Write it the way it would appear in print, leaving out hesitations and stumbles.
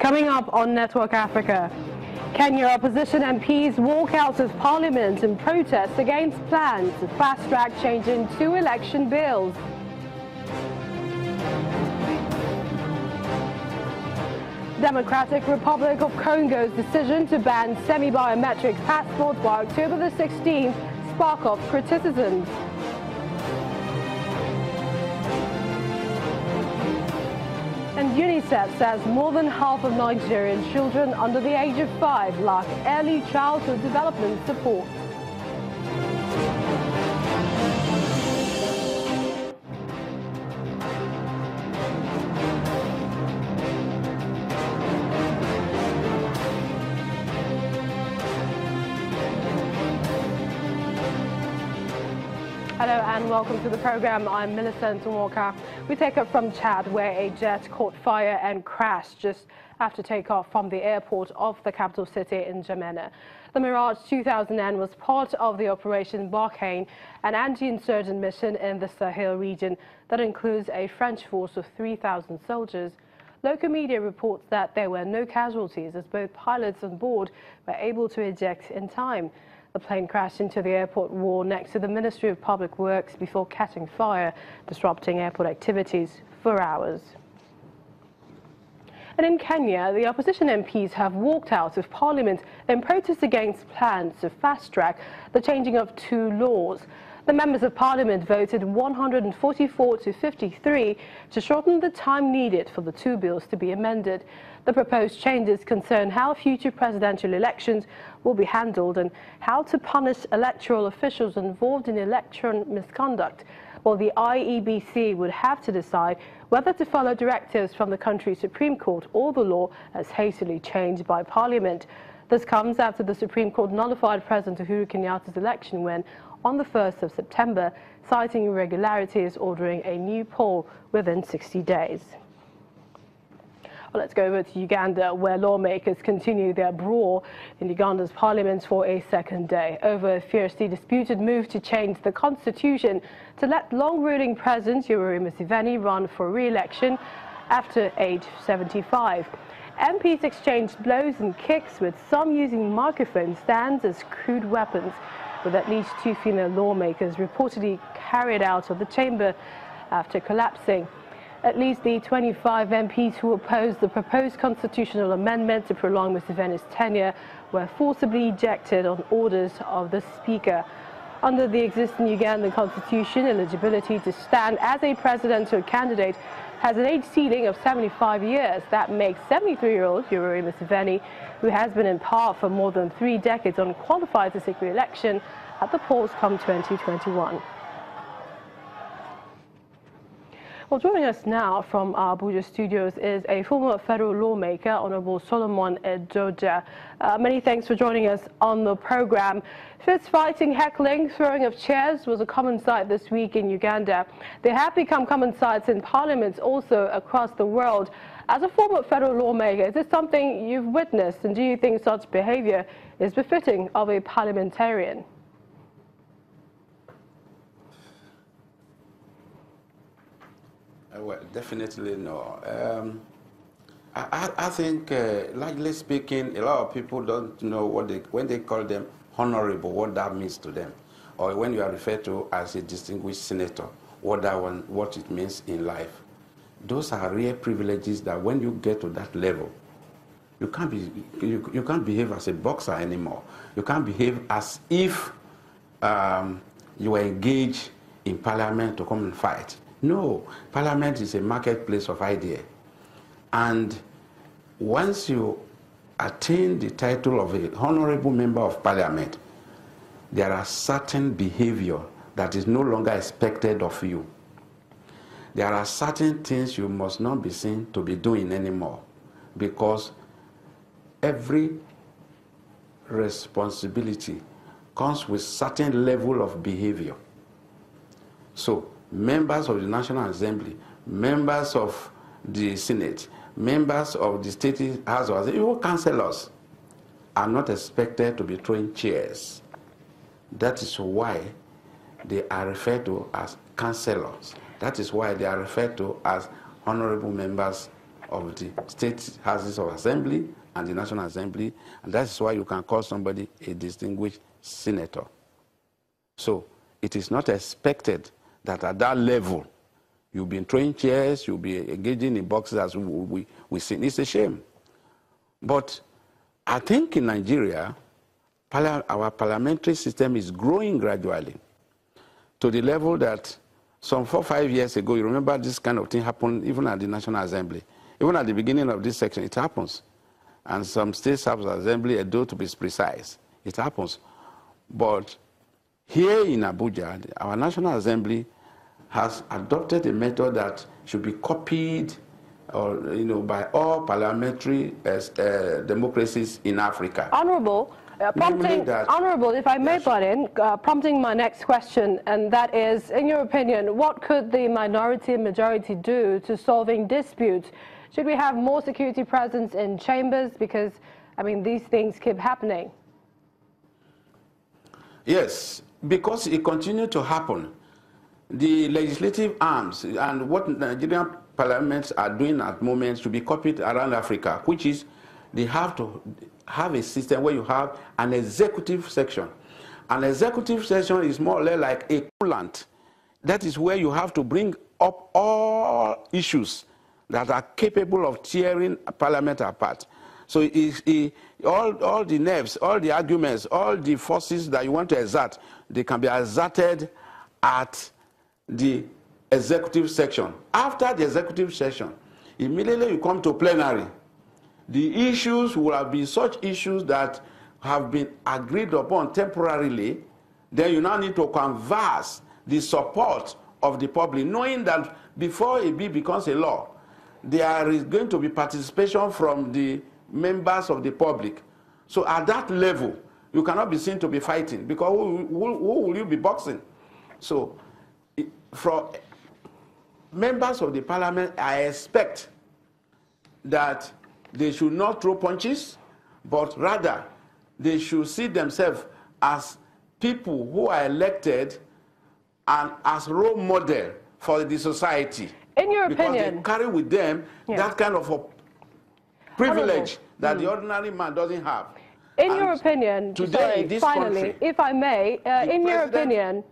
Coming up on Network Africa, Kenya opposition MPs walk out of parliament in protest against plans to fast-track change in 2 election bills. Democratic Republic of Congo's decision to ban semi-biometric passports by October the 16th spark off criticisms. And UNICEF says more than half of Nigerian children under the age of 5 lack early childhood development support. Hello and welcome to the program. I'm Millicent Walker. We take up from Chad, where a jet caught fire and crashed just after takeoff from the airport of the capital city in N'Djamena. The Mirage 2000N was part of the Operation Barkhane, an anti-insurgent mission in the Sahel region that includes a French force of 3,000 soldiers. Local media reports that there were no casualties as both pilots on board were able to eject in time. The plane crashed into the airport wall next to the Ministry of Public Works before catching fire, disrupting airport activities for hours. And in Kenya, the opposition MPs have walked out of parliament in protest against plans to fast-track the changing of 2 laws. The members of parliament voted 144 to 53 to shorten the time needed for the 2 bills to be amended. The proposed changes concern how future presidential elections will be handled and how to punish electoral officials involved in election misconduct, while the IEBC would have to decide whether to follow directives from the country's Supreme Court or the law as hastily changed by Parliament. This comes after the Supreme Court nullified President Uhuru Kenyatta's election win on the 1st of September, citing irregularities, ordering a new poll within 60 days. Well, let's go over to Uganda, where lawmakers continue their brawl in Uganda's parliament for a second day over a fiercely disputed move to change the constitution to let long-ruling President Yoweri Museveni run for re-election after age 75. MPs exchanged blows and kicks, with some using microphone stands as crude weapons, with at least 2 female lawmakers reportedly carried out of the chamber after collapsing. At least the 25 MPs who opposed the proposed constitutional amendment to prolong Museveni's tenure were forcibly ejected on orders of the Speaker. Under the existing Ugandan constitution, eligibility to stand as a presidential candidate has an age ceiling of 75 years. That makes 73-year-old Yoweri Museveni, who has been in power for more than 3 decades, unqualified to seek re-election at the polls come 2021. Well, joining us now from our Abuja studios is a former federal lawmaker, Honorable Solomon Edoja. Many thanks for joining us on the program. Fist fighting, heckling, throwing of chairs was a common sight this week in Uganda. They have become common sights in parliaments also across the world. As a former federal lawmaker, is this something you've witnessed, and do you think such behavior is befitting of a parliamentarian? Well, definitely no. I think, largely speaking, a lot of people don't know when they call them honorable, what that means to them, or when you are referred to as a distinguished senator, what it means in life. Those are rare privileges that when you get to that level, you can't behave as a boxer anymore. You can't behave as if you were engaged in parliament to come and fight. No, parliament is a marketplace of ideas. And once you attain the title of an honorable member of parliament, there are certain behavior that is no longer expected of you. There are certain things you must not be seen to be doing anymore, because every responsibility comes with certain level of behavior. So, members of the National Assembly, members of the Senate, members of the State House, even councillors are not expected to be throwing chairs. That is why they are referred to as councillors. That is why they are referred to as honorable members of the state houses of assembly and the National Assembly, and that's why you can call somebody a distinguished senator. So it is not expected that at that level you'll be throwing chairs, you'll be engaging in boxes as we see. It's a shame. But I think in Nigeria, our parliamentary system is growing gradually to the level that some 4 or 5 years ago, you remember this kind of thing happened even at the National Assembly. Even at the beginning of this section, it happens. And some states have assembly, Edo to be precise, it happens. But here in Abuja, our National Assembly has adopted a method that should be copied by all parliamentary democracies in Africa. Honorable, Honorable, if I may butt in, prompting my next question, and that is, in your opinion, what could the minority and majority do to solving disputes? Should we have more security presence in chambers? Because, I mean, these things keep happening. Yes, because it continues to happen. The legislative arms and what Nigerian parliaments are doing at the moment should be copied around Africa, which is they have to have a system where you have an executive section. An executive section is more or less like a coolant. That is where you have to bring up all issues that are capable of tearing Parliament apart. So all the nerves, all the arguments, all the forces that you want to exert, they can be exerted at the executive section. After the executive session, immediately you come to plenary. The issues will have been such issues that have been agreed upon temporarily. Then you now need to canvass the support of the public, knowing that before a bill becomes a law, there is going to be participation from the members of the public. So at that level, you cannot be seen to be fighting, because who will you be boxing? So from members of the parliament, I expect that they should not throw punches, but rather they should see themselves as people who are elected and as role model for the society. In your opinion, because they carry with them that kind of a privilege that the ordinary man doesn't have. In your opinion, today, sorry, finally, if I may, in your opinion,